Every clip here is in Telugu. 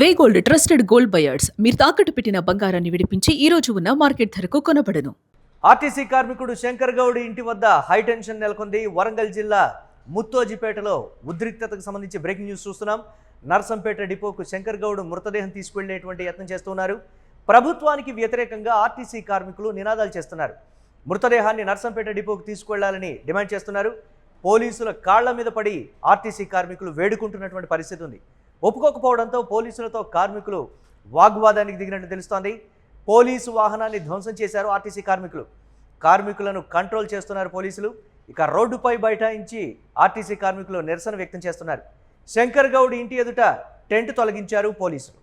వే గోల్డ్ ట్రస్టెడ్ గోల్డ్ బయర్స్ మీరు తాకట్టు పెట్టిన బంగారాన్ని విడిపించి ఈ రోజు ఉన్న మార్కెట్ ధరకు కొనబడను. ఆర్టీసీ కార్మికుడు శంకర్ గౌడ్ ఇంటి వద్ద హైటెన్షన్ నెలకొంది. వరంగల్ జిల్లా ముత్తోజిపేటలో ఉద్రిక్తతకు సంబంధించి బ్రేకింగ్ న్యూస్ చూస్తున్నాం. నర్సంపేట డిపోకు శంకర్ గౌడ్ మృతదేహం తీసుకువెళ్లేటువంటి యత్నం చేస్తున్నారు. ప్రభుత్వానికి వ్యతిరేకంగా ఆర్టీసీ కార్మికులు నినాదాలు చేస్తున్నారు. మృతదేహాన్ని నర్సంపేట డిపోకు తీసుకువెళ్లాలని డిమాండ్ చేస్తున్నారు. పోలీసుల కాళ్ల మీద పడి ఆర్టీసీ కార్మికులు వేడుకుంటున్నటువంటి పరిస్థితి ఉంది. ఒప్పుకోకపోవడంతో పోలీసులతో కార్మికులు వాగ్వాదానికి దిగినట్టు తెలుస్తోంది. పోలీసు వాహనాన్ని ధ్వంసం చేశారు ఆర్టీసీ కార్మికులను కంట్రోల్ చేస్తున్నారు పోలీసులు. ఇక రోడ్డుపై బైఠాయించి ఆర్టీసీ కార్మికులు నిరసన వ్యక్తం చేస్తున్నారు. శంకర్ గౌడ్ ఇంటి ఎదుట టెంట్ తొలగించారు పోలీసులు.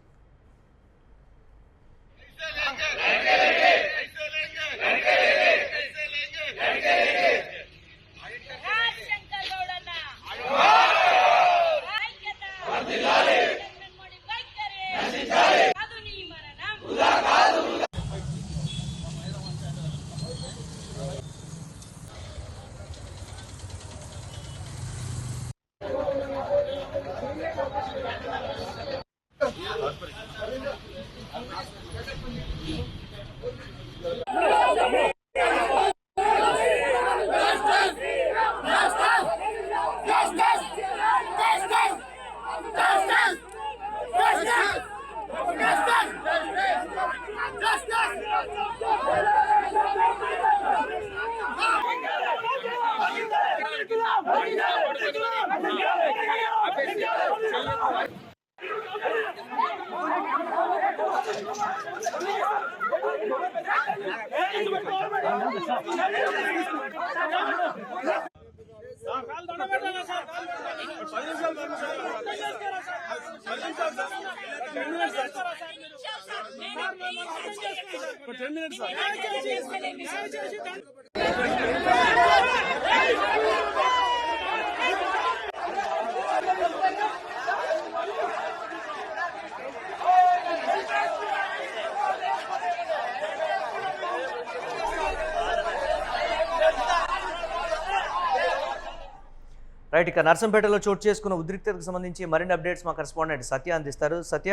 రైట్, ఇక నర్సంపేటలో చోటు చేసుకున్న ఉద్రిక్తతకు సంబంధించి మరిన్ని అప్డేట్స్ మా కరెస్పాండెంట్ సత్య అందిస్తారు. సత్య,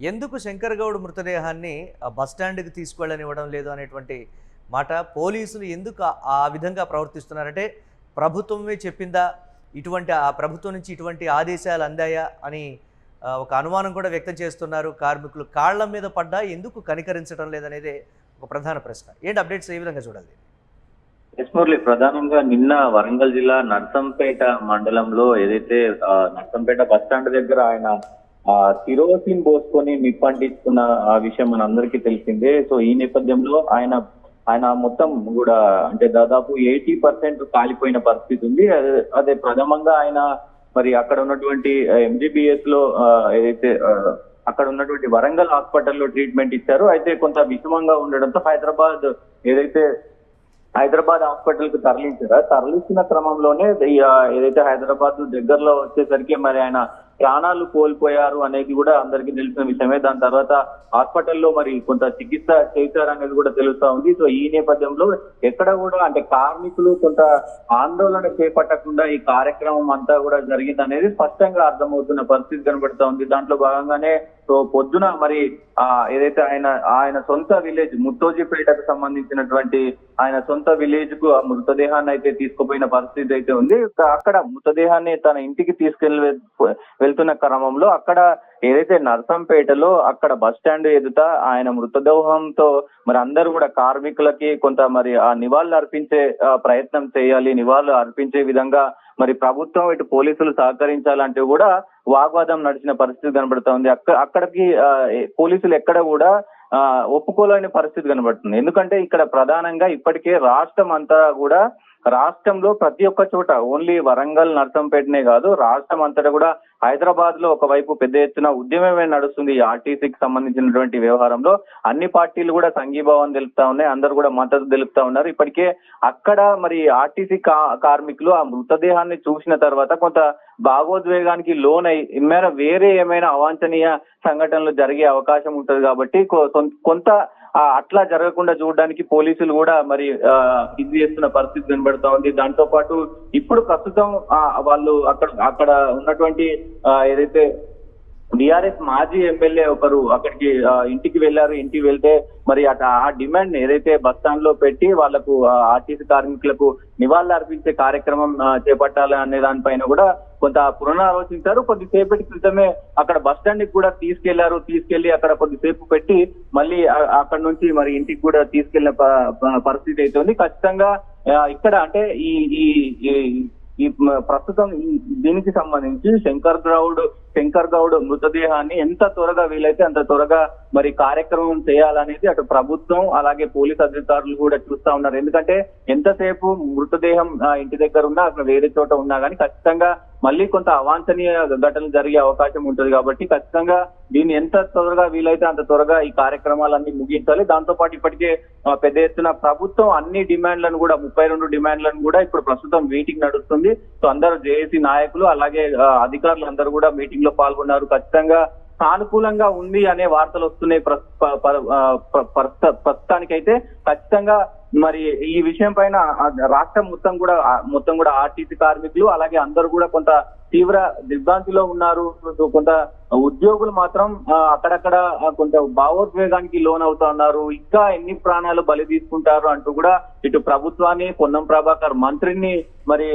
ఎందుకు శంకర్ గౌడ్ మృతదేహాన్ని బస్టాండ్కి తీసుకువెళ్ళనివ్వడం లేదు అనేటువంటి మాట పోలీసులు ఎందుకు ఆ విధంగా ప్రవర్తిస్తున్నారంటే ప్రభుత్వమే చెప్పిందా, ఆ ప్రభుత్వం నుంచి ఇటువంటి ఆదేశాలు అందాయా అని ఒక అనుమానం కూడా వ్యక్తం చేస్తున్నారు కార్మికులు. కాళ్ల మీద పడ్డా ఎందుకు కనికరించడం లేదనేదే ఒక ప్రధాన ప్రశ్న. ఏంటి అప్డేట్స్ ఏ విధంగా చూడాలి? మురళి, ప్రధానంగా నిన్న వరంగల్ జిల్లా నర్సంపేట మండలంలో ఏదైతే నర్సంపేట బస్టాండ్ దగ్గర ఆయన కిరోసిన్ పోసుకొని నిప్పంటిస్తున్న ఆ విషయం మనందరికీ తెలిసిందే. సో ఈ నేపథ్యంలో ఆయన మొత్తం కూడా అంటే దాదాపు 80% కాలిపోయిన పరిస్థితి ఉంది. అదే ప్రథమంగా ఆయన మరి అక్కడ ఉన్నటువంటి MGBS లో ఏదైతే అక్కడ ఉన్నటువంటి వరంగల్ హాస్పిటల్లో ట్రీట్మెంట్ ఇచ్చారు. అయితే కొంత విషమంగా ఉండడంతో హైదరాబాద్ హాస్పిటల్ కు తరలించిన క్రమంలోనే ఏదైతే హైదరాబాద్ దగ్గరలో వచ్చేసరికి మరి ఆయన ప్రాణాలు కోల్పోయారు అనేది కూడా అందరికీ తెలిసిన విషయమే. దాని తర్వాత హాస్పిటల్లో మరి కొంత చికిత్స చేశారనేది కూడా తెలుస్తా ఉంది. సో ఈ నేపథ్యంలో ఎక్కడ కూడా అంటే కార్మికులు కొంత ఆందోళన చేపట్టకుండా ఈ కార్యక్రమం అంతా కూడా జరిగింది అనేది స్పష్టంగా అర్థమవుతున్న పరిస్థితి కనబడుతా ఉంది. దాంట్లో భాగంగానే సో పొద్దున మరి ఏదైతే ఆయన సొంత విలేజ్ ముత్తోజిపేటకు సంబంధించినటువంటి ఆయన సొంత విలేజ్ కు ఆ మృతదేహాన్ని అయితే తీసుకుపోయిన పరిస్థితి అయితే ఉంది. అక్కడ మృతదేహాన్ని తన ఇంటికి వెళ్తున్న క్రమంలో అక్కడ ఏదైతే నర్సంపేటలో అక్కడ బస్ స్టాండ్ ఎదుట ఆయన మృతదేహంతో మరి అందరూ కూడా కార్మికులకి కొంత మరి ఆ నివాళులు అర్పించే ప్రయత్నం చేయాలి, నివాళులు అర్పించే విధంగా మరి ప్రభుత్వం ఇటు పోలీసులు సహకరించాలంటే కూడా వాగ్వాదం నడిచిన పరిస్థితి కనబడుతా ఉంది. అక్కడికి పోలీసులు ఎక్కడ కూడా ఒప్పుకోలేని పరిస్థితి కనబడుతుంది. ఎందుకంటే ఇక్కడ ప్రధానంగా ఇప్పటికే రాష్ట్రంలో ప్రతి ఒక్క చోట ఓన్లీ వరంగల్ నర్సంపేటనే కాదు, రాష్ట్రం అంతటా కూడా హైదరాబాద్ లో ఒకవైపు పెద్ద ఎత్తున ఉద్యమమే నడుస్తుంది. ఈ ఆర్టీసీకి సంబంధించినటువంటి వ్యవహారంలో అన్ని పార్టీలు కూడా సంఘీభావం తెలుపుతా ఉన్నాయి, అందరూ కూడా మద్దతు తెలుపుతా ఉన్నారు. ఇప్పటికే అక్కడ మరి ఆర్టీసీ కార్మికులు ఆ మృతదేహాన్ని చూసిన తర్వాత కొంత భావోద్వేగానికి లోనై వేరే ఏమైనా అవాంఛనీయ సంఘటనలు జరిగే అవకాశం ఉంటది కాబట్టి కొంత అట్లా జరగకుండా చూడడానికి పోలీసులు కూడా మరి ఇది చేస్తున్న పరిస్థితి కనబడతా ఉంది. దాంతో పాటు ఇప్పుడు ప్రస్తుతం వాళ్ళు అక్కడ ఉన్నటువంటి ఏదైతే బీఆర్ఎస్ మాజీ ఎమ్మెల్యే ఒకరు అక్కడికి ఇంటికి వెళ్లారు. ఇంటికి వెళ్తే మరి ఆ డిమాండ్ ఏదైతే బస్ స్టాండ్ లో పెట్టి వాళ్లకు ఆర్టీసీ కార్మికులకు నివాళులు అర్పించే కార్యక్రమం చేపట్టాలి అనే దానిపైన కూడా కొంత పునరాలోచించారు. కొద్దిసేపటి క్రితమే అక్కడ బస్ స్టాండ్ కి కూడా తీసుకెళ్లి అక్కడ కొద్దిసేపు పెట్టి మళ్ళీ అక్కడ నుంచి మరి ఇంటికి కూడా తీసుకెళ్లిన పరిస్థితి అయితే ఉంది. ఖచ్చితంగా ఇక్కడ అంటే ఈ ప్రస్తుతం దీనికి సంబంధించి శంకర్ గౌడ్ మృతదేహాన్ని ఎంత త్వరగా వీలైతే అంత త్వరగా మరి కార్యక్రమం చేయాలనేది అటు ప్రభుత్వం అలాగే పోలీస్ అధికారులు కూడా చూస్తా ఉన్నారు. ఎందుకంటే ఎంతసేపు మృతదేహం ఇంటి దగ్గర ఉన్నా అక్కడ వేరే చోట ఉన్నా కానీ ఖచ్చితంగా మళ్ళీ కొంత అవాంఛనీయ ఘటనలు జరిగే అవకాశం ఉంటుంది. కాబట్టి ఖచ్చితంగా దీన్ని ఎంత త్వరగా వీలైతే అంత త్వరగా ఈ కార్యక్రమాలన్నీ ముగించాలి. దాంతో పాటు ఇప్పటికే పెద్ద ఎత్తున ప్రభుత్వం అన్ని డిమాండ్లను కూడా 32 డిమాండ్లను కూడా ఇప్పుడు ప్రస్తుతం మీటింగ్ నడుస్తుంది. సో అందరూ జేఏసీ నాయకులు అలాగే అధికారులు అందరూ కూడా మీటింగ్ లో పాల్గొన్నారు. ఖచ్చితంగా సానుకూలంగా ఉంది అనే వార్తలు వస్తున్నాయి. ప్రస్తుతానికైతే ఖచ్చితంగా మరి ఈ విషయం పైన రాష్ట్రం మొత్తం కూడా ఆర్టీసీ కార్మికులు అలాగే అందరూ కూడా కొంత తీవ్ర దిగ్భ్రాంతిలో ఉన్నారు. కొంత ఉద్యోగులు మాత్రం అక్కడక్కడ కొంత భావోద్వేగానికి లోనవుతా ఉన్నారు. ఇంకా ఎన్ని ప్రాణాలు బలి తీసుకుంటారు అంటూ కూడా ఇటు ప్రభుత్వాన్ని పొన్నం ప్రభాకర్ మంత్రిని మరి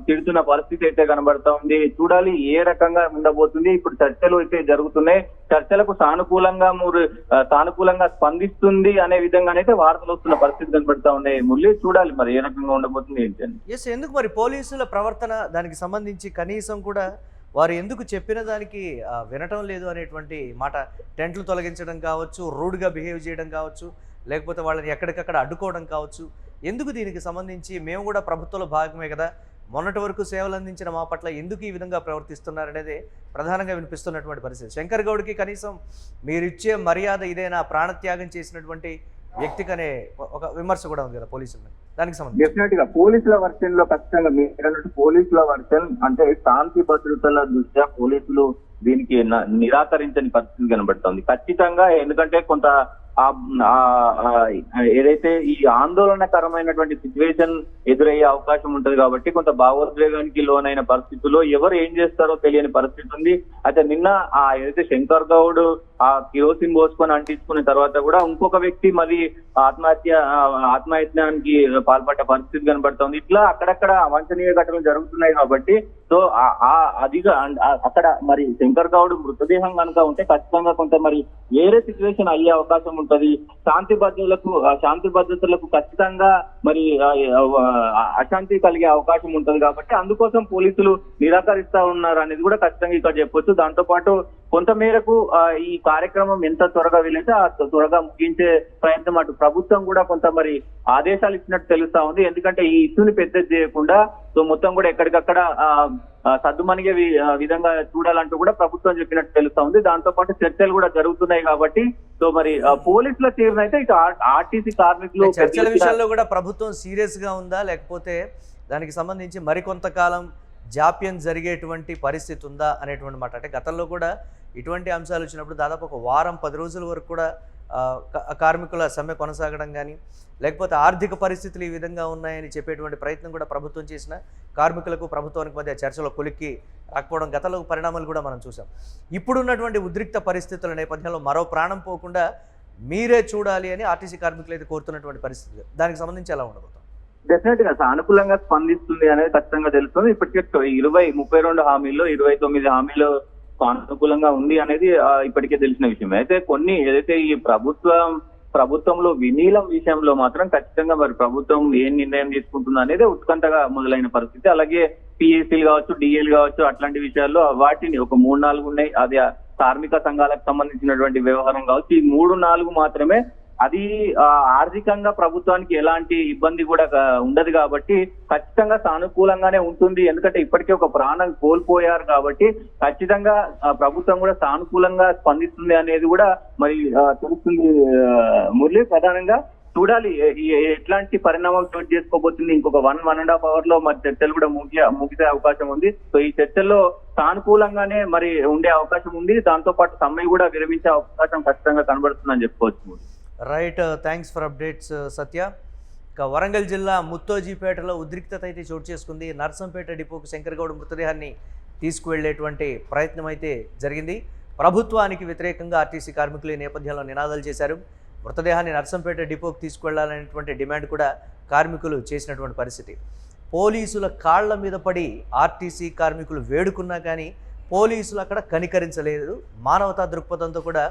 తిడుతున్న పరిస్థితి అయితే కనబడతా ఉంది. చూడాలి ఏ రకంగా ఉండబోతుంది. ఇప్పుడు చర్చలు అయితే జరుగుతున్నాయి. చర్చలకు సానుకూలంగా స్పందిస్తుంది అనే విధంగానైతే వార్తలు వస్తున్న పరిస్థితి కనబడతా ఉన్నాయి. మురళి చూడాలి మరి ఏ రకంగా ఉండబోతుంది ఏంటి అని. ఎందుకు మరి పోలీసుల ప్రవర్తన దానికి సంబంధించి కనీసం కూడా వారు ఎందుకు చెప్పిన దానికి వినటం లేదు అనేటువంటి మాట, టెంట్లు తొలగించడం కావచ్చు, రూడ్గా బిహేవ్ చేయడం కావచ్చు, లేకపోతే వాళ్ళని ఎక్కడికక్కడ అడ్డుకోవడం కావచ్చు, ఎందుకు దీనికి సంబంధించి మేము కూడా ప్రభుత్వంలో భాగమే కదా, మొన్నటి వరకు సేవలు అందించిన మా పట్ల ఎందుకు ఈ విధంగా ప్రవర్తిస్తున్నారనేది ప్రధానంగా వినిపిస్తున్నటువంటి పరిస్థితి. శంకర్ గౌడ్కి కనీసం మీరిచ్చే మర్యాద ఇదేనా, ప్రాణత్యాగం చేసినటువంటి వ్యక్తికనే ఒక విమర్శ కూడా ఉంది కదా పోలీసులు, దానికి సంబంధించి. డెఫినెట్ గా పోలీసుల వర్షన్ లో ఖచ్చితంగా మీరు పోలీసుల వర్షన్ అంటే శాంతి భద్రతల దృష్ట్యా పోలీసులు దీనికి నిరాకరించని పరిస్థితి కనబడుతుంది ఖచ్చితంగా. ఎందుకంటే కొంత ఏదైతే ఈ ఆందోళనకరమైనటువంటి సిచ్యువేషన్ ఎదురయ్యే అవకాశం ఉంటది కాబట్టి కొంత భావోద్వేగానికి లోనైన పరిస్థితుల్లో ఎవరు ఏం చేస్తారో తెలియని పరిస్థితి ఉంది. అయితే నిన్న ఏదైతే శంకర్ గౌడ్ ఆ కిరోసిన్ పోసుకొని అంటించుకున్న తర్వాత కూడా ఇంకొక వ్యక్తి మరి ఆత్మహత్యానికి పాల్పడ్డ పరిస్థితి కనబడుతుంది. ఇట్లా అక్కడక్కడ అవాంఛనీయ ఘటనలు జరుగుతున్నాయి కాబట్టి సో అదిగా అక్కడ మరి శంకర్ గౌడ్ మృతదేహం కనుక ఉంటే ఖచ్చితంగా కొంత మరి వేరే సిచ్యువేషన్ అయ్యే అవకాశం ఉంటది. శాంతి భద్రతలకు ఖచ్చితంగా మరి అశాంతి కలిగే అవకాశం ఉంటది కాబట్టి అందుకోసం పోలీసులు నిరాకరిస్తా ఉన్నారు అనేది కూడా ఖచ్చితంగా ఇక్కడ చెప్పొచ్చు. దాంతో పాటు కొంత మేరకు ఈ కార్యక్రమం ఎంత త్వరగా వీలైతే ఆ త్వరగా ముగించే ప్రయత్నం అటు ప్రభుత్వం కూడా కొంత మరి ఆదేశాలు ఇచ్చినట్టు తెలుస్తా ఉంది. ఎందుకంటే ఈ ఇష్యూని పెద్ద చేయకుండా సో మొత్తం కూడా ఎక్కడికక్కడ సద్దుమణిగే విధంగా చూడాలంటూ కూడా ప్రభుత్వం చెప్పినట్టు తెలుస్తా ఉంది. దాంతో పాటు చర్చలు కూడా జరుగుతున్నాయి కాబట్టి సో మరి పోలీసుల తీరునైతే ఇటు ఆర్టీసీ కార్మికులు చర్చల విషయంలో కూడా ప్రభుత్వం సీరియస్ గా ఉందా, లేకపోతే దానికి సంబంధించి మరికొంతకాలం జాప్యం జరిగేటువంటి పరిస్థితి ఉందా అనేటువంటి మాట. అంటే గతంలో కూడా ఇటువంటి అంశాలు వచ్చినప్పుడు దాదాపు ఒక వారం 10 రోజుల వరకు కూడా కార్మికుల సమ్మె కొనసాగడం కానీ, లేకపోతే ఆర్థిక పరిస్థితులు ఈ విధంగా ఉన్నాయని చెప్పేటువంటి ప్రయత్నం కూడా ప్రభుత్వం చేసిన కార్మికులకు ప్రభుత్వానికి మధ్య చర్చలో కొలిక్కి రాకపోవడం గతంలో పరిణామాలు కూడా మనం చూసాం. ఇప్పుడున్నటువంటి ఉద్రిక్త పరిస్థితుల నేపథ్యంలో మరో ప్రాణం పోకుండా మీరే చూడాలి అని ఆర్టీసీ కార్మికులు అయితే కోరుతున్నటువంటి పరిస్థితి, దానికి సంబంధించి ఎలా ఉండబోతుంది? డెఫినెట్ గా సానుకూలంగా స్పందిస్తుంది అనేది ఖచ్చితంగా తెలుస్తుంది. ఇప్పటికే 32 హామీల్లో 29 హామీలు సానుకూలంగా ఉంది అనేది ఇప్పటికే తెలిసిన విషయం. అయితే కొన్ని ఏదైతే ఈ ప్రభుత్వంలో విలీనం విషయంలో మాత్రం ఖచ్చితంగా మరి ప్రభుత్వం ఏం నిర్ణయం తీసుకుంటుందో అనేది ఉత్కంఠగా మొదలైన పరిస్థితి. అలాగే పిఎస్సీలు కావచ్చు, డిఏలు కావచ్చు, అట్లాంటి విషయాల్లో వాటిని ఒక 3-4 ఉన్నాయి. అది కార్మిక సంఘాలకు సంబంధించినటువంటి వ్యవహారం కావచ్చు. ఈ 3-4 మాత్రమే. అది ఆర్థికంగా ప్రభుత్వానికి ఎలాంటి ఇబ్బంది కూడా ఉండదు కాబట్టి ఖచ్చితంగా సానుకూలంగానే ఉంటుంది. ఎందుకంటే ఇప్పటికే ఒక ప్రాణం కోల్పోయారు కాబట్టి ఖచ్చితంగా ప్రభుత్వం కూడా సానుకూలంగా స్పందిస్తుంది అనేది కూడా మరి తెలుస్తుంది. మురళి, ప్రధానంగా చూడాలి ఎట్లాంటి పరిణామాలు చోటు చేసుకోబోతుంది. ఇంకొక 1.5 hour లో మరి చర్చలు కూడా ముగిసే అవకాశం ఉంది. సో ఈ చర్చల్లో సానుకూలంగానే మరి ఉండే అవకాశం ఉంది. దాంతో పాటు సమ్మె కూడా విరమించే అవకాశం ఖచ్చితంగా కనబడుతుందని చెప్పుకోవచ్చు. రైట్, థ్యాంక్స్ ఫర్ అప్డేట్స్ సత్య. ఇక వరంగల్ జిల్లా ముత్తోజీపేటలో ఉద్రిక్తత అయితే చోటు చేసుకుంది. నర్సంపేట డిపోకు శంకర్ గౌడ్ మృతదేహాన్ని తీసుకువెళ్లేటువంటి ప్రయత్నం అయితే జరిగింది. ప్రభుత్వానికి వ్యతిరేకంగా ఆర్టీసీ కార్మికులు ఈ నేపథ్యంలో నినాదాలు చేశారు. మృతదేహాన్ని నర్సంపేట డిపోకి తీసుకువెళ్లాలనేటువంటి డిమాండ్ కూడా కార్మికులు చేసినటువంటి పరిస్థితి. పోలీసుల కాళ్ల మీద పడి ఆర్టీసీ కార్మికులు వేడుకున్నా కానీ పోలీసులు అక్కడ కనికరించలేదు, మానవతా దృక్పథంతో కూడా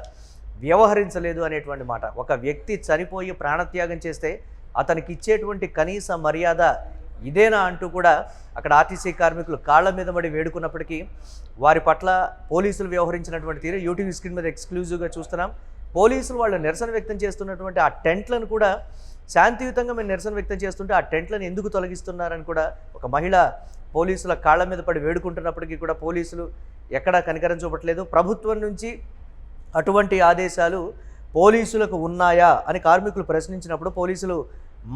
వ్యవహరించలేదు అనేటువంటి మాట. ఒక వ్యక్తి చనిపోయి ప్రాణత్యాగం చేస్తే అతనికి ఇచ్చేటువంటి కనీస మర్యాద ఇదేనా అంటూ కూడా అక్కడ ఆర్టీసీ కార్మికులు కాళ్ల మీద పడి వేడుకున్నప్పటికీ వారి పట్ల పోలీసులు వ్యవహరించినటువంటి తీరు యూటీవీ స్క్రీన్ మీద ఎక్స్క్లూజివ్గా చూస్తున్నాం. పోలీసులు వాళ్ళు నిరసన వ్యక్తం చేస్తున్నటువంటి ఆ టెంట్లను కూడా శాంతియుతంగా మేము నిరసన వ్యక్తం చేస్తుంటే ఆ టెంట్లను ఎందుకు తొలగిస్తున్నారని కూడా ఒక మహిళ పోలీసుల కాళ్ల మీద పడి వేడుకుంటున్నప్పటికీ కూడా పోలీసులు ఎక్కడా కనికరం చూపట్లేదు. ప్రభుత్వం నుంచి అటువంటి ఆదేశాలు పోలీసులకు ఉన్నాయా అని కార్మికులు ప్రశ్నించినప్పుడు పోలీసులు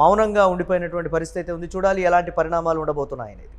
మౌనంగా ఉండిపోయినటువంటి పరిస్థితి అయితే ఉంది. చూడాలి ఎలాంటి పరిణామాలు ఉండబోతున్నాయనేది.